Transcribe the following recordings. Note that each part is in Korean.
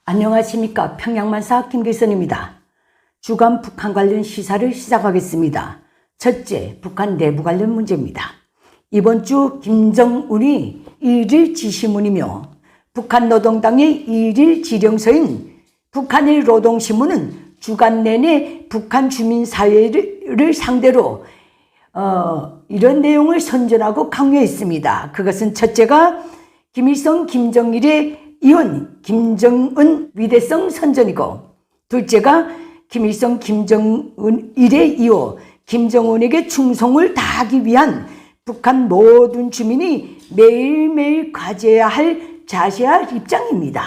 안녕하십니까. 평양만사 김길선입니다. 주간 북한 관련 시사를 시작하겠습니다. 첫째, 북한 내부 관련 문제입니다. 이번 주 김정은이 1일 지시문이며 북한 노동당의 1일 지령서인 북한의 노동신문은 주간 내내 북한 주민사회를 상대로 이런 내용을 선전하고 강요했습니다. 그것은 첫째가 김일성, 김정일의 이혼, 김정은 위대성 선전이고, 둘째가 김일성, 김정은일의 이후 김정은에게 충성을 다하기 위한 북한 모든 주민이 매일매일 가져야 할 자세할 입장입니다.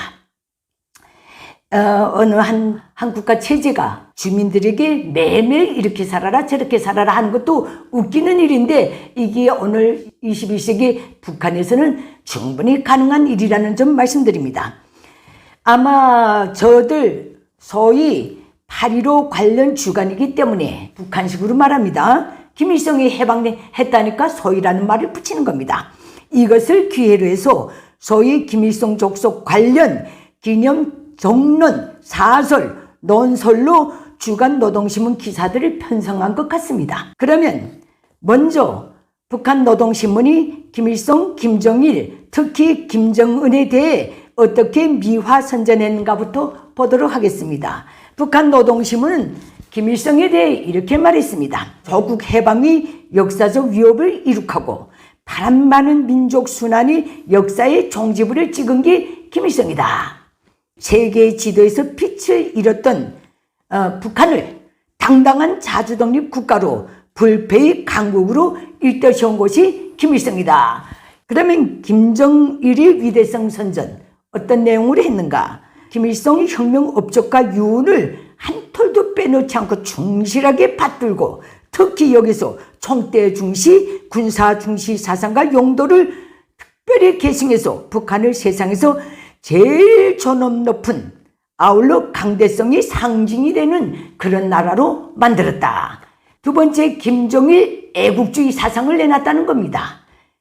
어느 한 국가 체제가 주민들에게 매일매일 이렇게 살아라 저렇게 살아라 하는 것도 웃기는 일인데, 이게 오늘 21세기 북한에서는 충분히 가능한 일이라는 점 말씀드립니다. 아마 저들 소위 8.15 관련 주간이기 때문에 북한식으로 말합니다. 김일성이 해방했다니까 소위라는 말을 붙이는 겁니다. 이것을 기회로 해서 소위 김일성 족속 관련 기념 종론, 사설, 논설로 주간 노동신문 기사들을 편성한 것 같습니다. 그러면 먼저 북한 노동신문이 김일성, 김정일, 특히 김정은에 대해 어떻게 미화 선전했는가부터 보도록 하겠습니다. 북한 노동신문은 김일성에 대해 이렇게 말했습니다. 조국 해방이 역사적 위협을 이룩하고 바람 많은 민족 순환이 역사의 종지부를 찍은 게 김일성이다. 세계 지도에서 빛을 잃었던 북한을 당당한 자주독립 국가로 불패의 강국으로 일떠세운 것이 김일성이다. 그러면 김정일의 위대성 선전 어떤 내용으로 했는가? 김일성의 혁명 업적과 유운을 한 톨도 빼놓지 않고 충실하게 받들고, 특히 여기서 총대 중시, 군사 중시 사상과 용도를 특별히 계승해서 북한을 세상에서 제일 존엄 높은, 아울러 강대성이 상징이 되는 그런 나라로 만들었다. 두 번째, 김정일 애국주의 사상을 내놨다는 겁니다.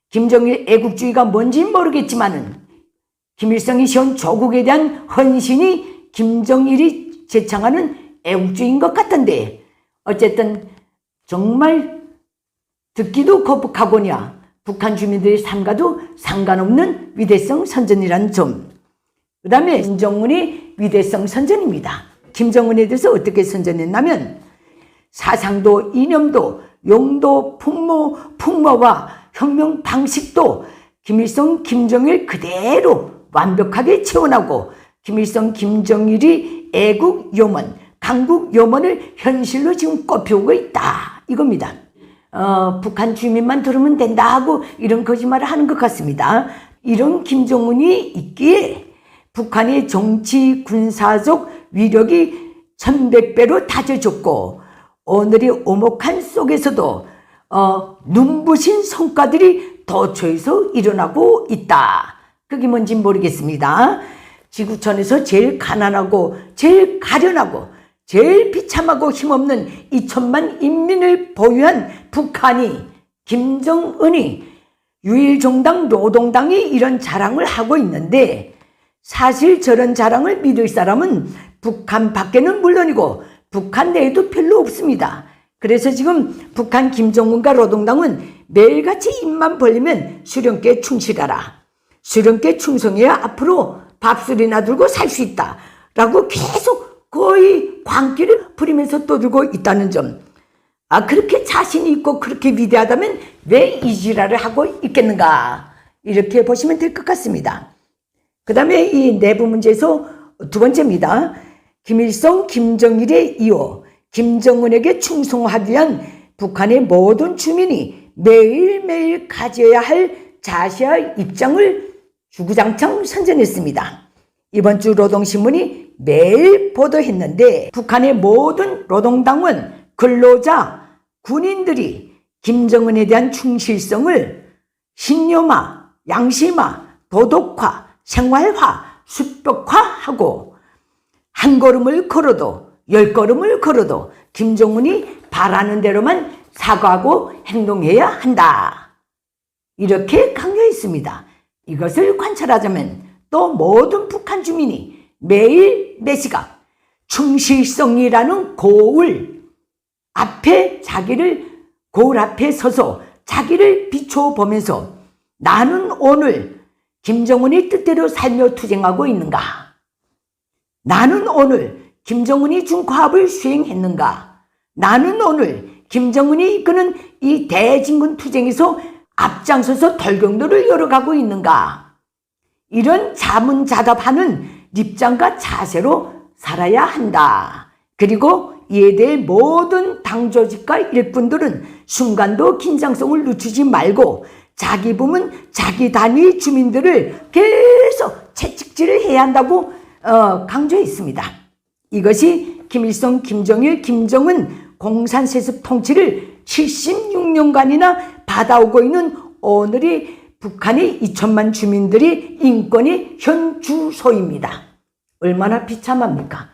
김정일 애국주의가 뭔지 모르겠지만은 김일성이 세운 조국에 대한 헌신이 김정일이 제창하는 애국주의인 것 같던데, 어쨌든 정말 듣기도 거북하고냐 북한 주민들의 삶과도 상관없는 위대성 선전이라는 점. 그 다음에 김정은의 위대성 선전입니다. 김정은에 대해서 어떻게 선전했냐면 사상도 이념도 용도 풍모와 혁명 방식도 김일성 김정일 그대로 완벽하게 채워나고, 김일성 김정일이 애국 요먼 강국 요먼을 현실로 지금 꼽혀오고 있다 이겁니다. 북한 주민만 들으면 된다 하고 이런 거짓말을 하는 것 같습니다. 이런 김정은이 있기에 북한의 정치 군사적 위력이 1100배로 다져졌고, 오늘의 오목한 속에서도 눈부신 성과들이 도처에서 일어나고 있다. 그게 뭔지 모르겠습니다. 지구촌에서 제일 가난하고 제일 가련하고 제일 비참하고 힘없는 2천만 인민을 보유한 북한이, 김정은이 유일정당 노동당이 이런 자랑을 하고 있는데, 사실 저런 자랑을 믿을 사람은 북한 밖에는 물론이고 북한 내에도 별로 없습니다. 그래서 지금 북한 김정은과 노동당은 매일같이 입만 벌리면 수령께 충실하라, 수령께 충성해야 앞으로 밥술이나 들고 살 수 있다 라고 계속 거의 광기를 부리면서 떠들고 있다는 점. 그렇게 자신이 있고 그렇게 위대하다면 왜 이 지랄을 하고 있겠는가, 이렇게 보시면 될 것 같습니다. 그 다음에 이 내부 문제에서 두 번째입니다. 김일성, 김정일의 이후 김정은에게 충성하기 위한 북한의 모든 주민이 매일매일 가져야 할 자세할 입장을 주구장창 선전했습니다. 이번 주 노동신문이 매일 보도했는데, 북한의 모든 노동당원, 근로자, 군인들이 김정은에 대한 충실성을 신념화, 양심화, 도덕화, 생활화, 수법화하고, 한 걸음을 걸어도 10걸음을 걸어도 김정은이 바라는 대로만 사과하고 행동해야 한다. 이렇게 강조했습니다. 이것을 관찰하자면 또 모든 북한 주민이 매일 매시각 충실성이라는 거울 앞에 서서 자기를 비춰보면서 나는 오늘 김정은이 뜻대로 살며 투쟁하고 있는가? 나는 오늘 김정은이 준 과업을 수행했는가? 나는 오늘 김정은이 이끄는 이 대진군 투쟁에서 앞장서서 덜경도를 열어가고 있는가? 이런 자문자답하는 입장과 자세로 살아야 한다. 그리고 이에 대해 모든 당 조직과 일꾼들은 순간도 긴장성을 늦추지 말고 자기 부문, 자기 단위 주민들을 계속 채찍질을 해야 한다고 강조했습니다. 이것이 김일성, 김정일, 김정은 공산세습 통치를 76년간이나 받아오고 있는 오늘의 북한의 2천만 주민들의 인권의 현 주소입니다. 얼마나 비참합니까?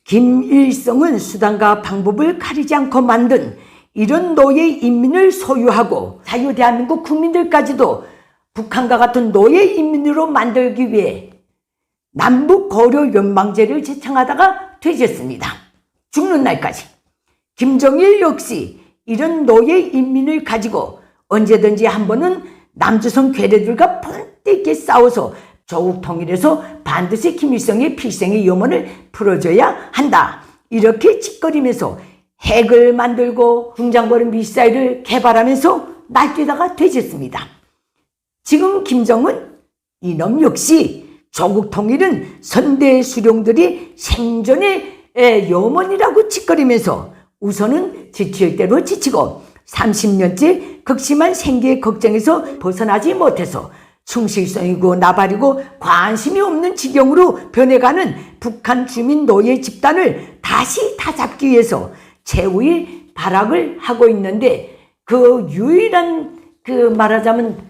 김일성은 수단과 방법을 가리지 않고 만든 이런 노예 인민을 소유하고 자유 대한민국 국민들까지도 북한과 같은 노예 인민으로 만들기 위해 남북 고려 연방제를 제창하다가 되졌습니다. 죽는 날까지. 김정일 역시 이런 노예 인민을 가지고 언제든지 한 번은 남조선 괴뢰들과 본때있게 싸워서 조국 통일에서 반드시 김일성의 필생의 염원을 풀어줘야 한다. 이렇게 짓거리면서 핵을 만들고 중장거리 미사일을 개발하면서 날뛰다가 되졌습니다. 지금 김정은 이놈 역시 조국 통일은 선대 수령들이 생존의 염원이라고 짓거리면서 우선은 지칠 대로 지치고 30년째 극심한 생계의 걱정에서 벗어나지 못해서 충실성이고 나발이고 관심이 없는 지경으로 변해가는 북한 주민 노예 집단을 다시 다잡기 위해서 최후의 발악을 하고 있는데 그 유일한 말하자면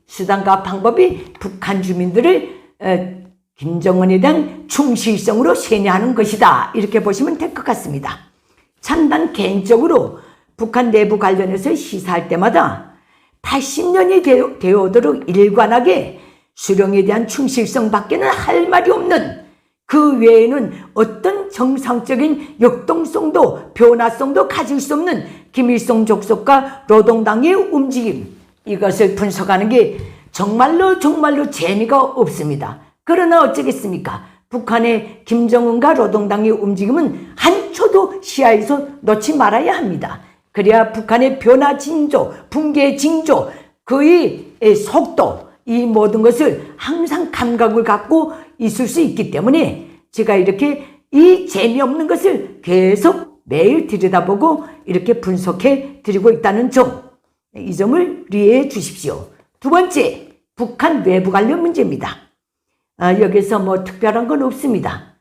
수단과 방법이 북한 주민들을 김정은에 대한 충실성으로 세뇌하는 것이다. 이렇게 보시면 될 것 같습니다. 참 난 개인적으로 북한 내부 관련해서 시사할 때마다 80년이 되어오도록 일관하게 수령에 대한 충실성 밖에는 할 말이 없는 그 외에는 어떤 정상적인 역동성도 변화성도 가질 수 없는 김일성 족속과 노동당의 움직임, 이것을 분석하는 게 정말로 재미가 없습니다. 그러나 어쩌겠습니까? 북한의 김정은과 노동당의 움직임은 한 초도 시야에서 놓지 말아야 합니다. 그래야 북한의 변화 징조, 붕괴 징조, 그의 속도, 이 모든 것을 항상 감각을 갖고 있을 수 있기 때문에 제가 이렇게 이 재미없는 것을 계속 매일 들여다보고 이렇게 분석해 드리고 있다는 점, 이 점을 이해해 주십시오. 두 번째, 북한 내부 관련 문제입니다. 여기서 뭐 특별한 건 없습니다.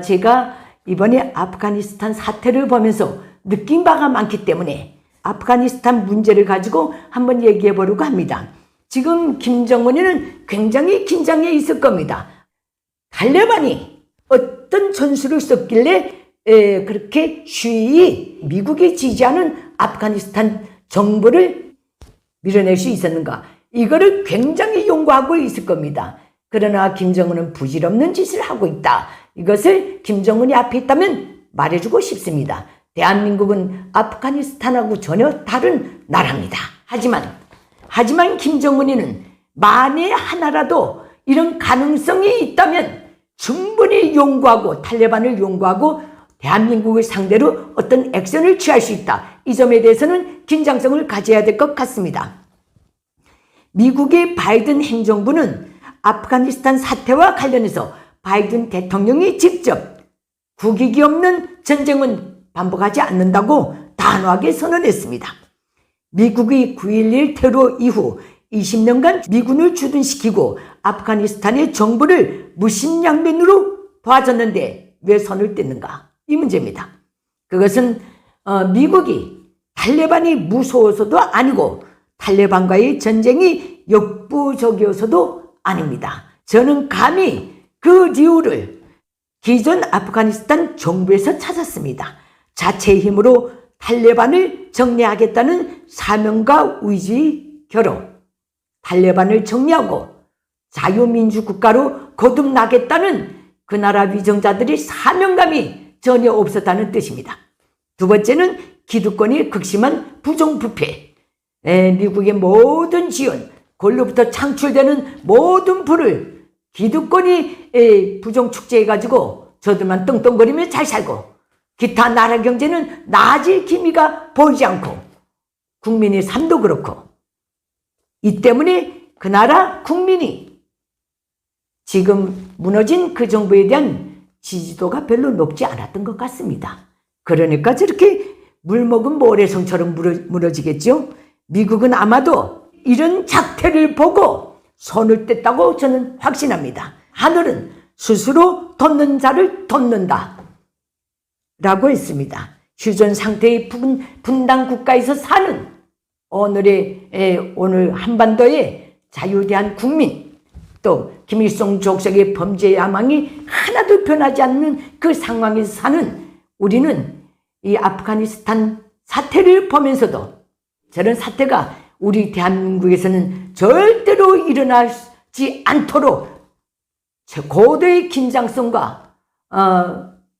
제가 이번에 아프가니스탄 사태를 보면서 느낀 바가 많기 때문에 아프가니스탄 문제를 가지고 한번 얘기해 보려고 합니다. 지금 김정은이는 굉장히 긴장해 있을 겁니다. 탈레반이 어떤 전술을 썼길래 그렇게 쉬이 미국이 지지하는 아프가니스탄 정부를 밀어낼 수 있었는가? 이거를 굉장히 연구하고 있을 겁니다. 그러나 김정은은 부질없는 짓을 하고 있다. 이것을 김정은이 앞에 있다면 말해주고 싶습니다. 대한민국은 아프가니스탄하고 전혀 다른 나라입니다. 하지만 김정은이는 만에 하나라도 이런 가능성이 있다면 충분히 연구하고 탈레반을 연구하고 대한민국을 상대로 어떤 액션을 취할 수 있다. 이 점에 대해서는 긴장성을 가져야 될 것 같습니다. 미국의 바이든 행정부는 아프가니스탄 사태와 관련해서 바이든 대통령이 직접 국익이 없는 전쟁은 반복하지 않는다고 단호하게 선언했습니다. 미국의 9.11 테러 이후 20년간 미군을 주둔시키고 아프가니스탄의 정부를 무심양면으로 봐줬는데 왜 손을 뗐는가? 이 문제입니다. 그것은 미국이 탈레반이 무서워서도 아니고 탈레반과의 전쟁이 역부족이어서도 아닙니다. 저는 감히 그 이유를 기존 아프가니스탄 정부에서 찾았습니다. 자체의 힘으로 탈레반을 정리하겠다는 사명과 의지의 결혼, 탈레반을 정리하고 자유민주국가로 거듭나겠다는 그 나라 위정자들이 사명감이 전혀 없었다는 뜻입니다. 두 번째는 기득권이 극심한 부정부패. 미국의 모든 지원, 그걸로부터 창출되는 모든 부를 기득권이 부정축제해가지고 저들만 떵떵거리며 잘 살고 기타 나라 경제는 나아질 기미가 보이지 않고 국민의 삶도 그렇고 이 때문에 그 나라 국민이 지금 무너진 그 정부에 대한 지지도가 별로 높지 않았던 것 같습니다. 그러니까 저렇게 물먹은 모래성처럼 무너지겠죠. 미국은 아마도 이런 작태를 보고 손을 뗐다고 저는 확신합니다. 하늘은 스스로 돋는 자를 돋는다 라고 했습니다. 휴전 상태의 분단 국가에서 사는 오늘 한반도의 자유대한 국민, 또 김일성 족속의 범죄 야망이 하나도 변하지 않는 그 상황에서 사는 우리는 이 아프가니스탄 사태를 보면서도 저런 사태가 우리 대한민국에서는 절대로 일어나지 않도록 고도의 긴장성과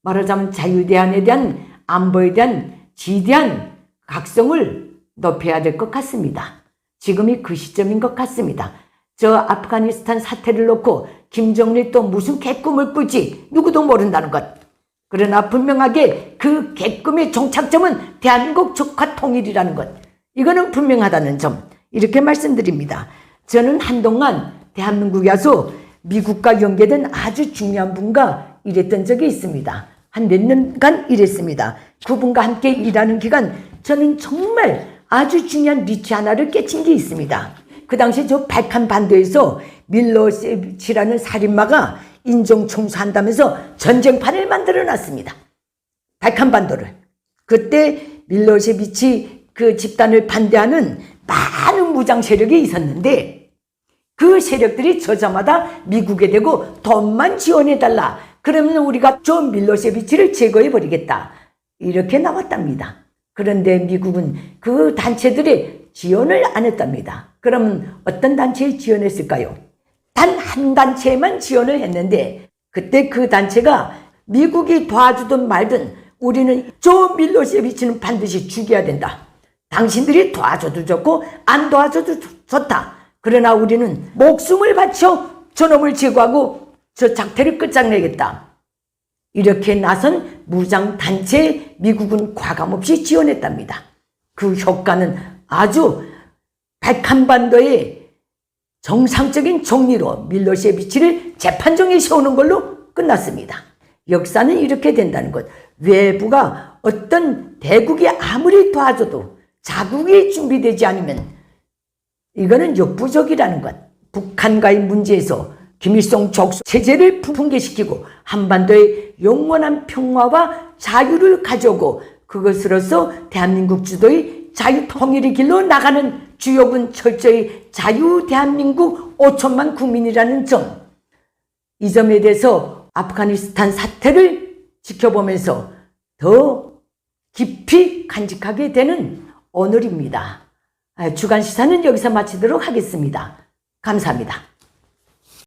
말하자면 자유대한에 대한 안보에 대한 지대한 각성을 높여야 될 것 같습니다. 지금이 그 시점인 것 같습니다. 저 아프가니스탄 사태를 놓고 김정일이 또 무슨 객꿈을 꿀지 누구도 모른다는 것. 그러나 분명하게 그 객꿈의 종착점은 대한민국 적화 통일이라는 것. 이거는 분명하다는 점 이렇게 말씀드립니다. 저는 한동안 대한민국에 와서 미국과 연계된 아주 중요한 분과 일했던 적이 있습니다. 한 몇 년간 일했습니다. 그분과 함께 일하는 기간 저는 정말 아주 중요한 리치 하나를 깨친 게 있습니다. 그 당시 저 발칸반도에서 밀로세비치라는 살인마가 인종청소한다면서 전쟁판을 만들어 놨습니다. 발칸반도를. 그때 밀로세비치 그 집단을 반대하는 많은 무장 세력이 있었는데 그 세력들이 저자마다 미국에 대고 돈만 지원해달라. 그러면 우리가 저 밀로세비치를 제거해버리겠다. 이렇게 나왔답니다. 그런데 미국은 그 단체들의 지원을 안 했답니다. 그러면 어떤 단체에 지원했을까요? 단 한 단체에만 지원을 했는데 그때 그 단체가 미국이 도와주든 말든 우리는 저 밀로세비치는 반드시 죽여야 된다. 당신들이 도와줘도 좋고 안 도와줘도 좋다. 그러나 우리는 목숨을 바쳐 저놈을 제거하고 저 작태를 끝장내겠다. 이렇게 나선 무장단체에 미국은 과감없이 지원했답니다. 그 효과는 아주 발칸반도의 정상적인 정리로 밀로세비치를 재판정에 세우는 걸로 끝났습니다. 역사는 이렇게 된다는 것. 외부가 어떤 대국이 아무리 도와줘도 자국이 준비되지 않으면 이거는 역부족이라는 것. 북한과의 문제에서 김일성 족속 체제를 붕괴시키고 한반도의 영원한 평화와 자유를 가져오고 그것으로서 대한민국 주도의 자유 통일의 길로 나가는 주역은 철저히 자유 대한민국 5천만 국민이라는 점. 이 점에 대해서 아프가니스탄 사태를 지켜보면서 더 깊이 간직하게 되는 오늘입니다. 주간 시사는 여기서 마치도록 하겠습니다. 감사합니다.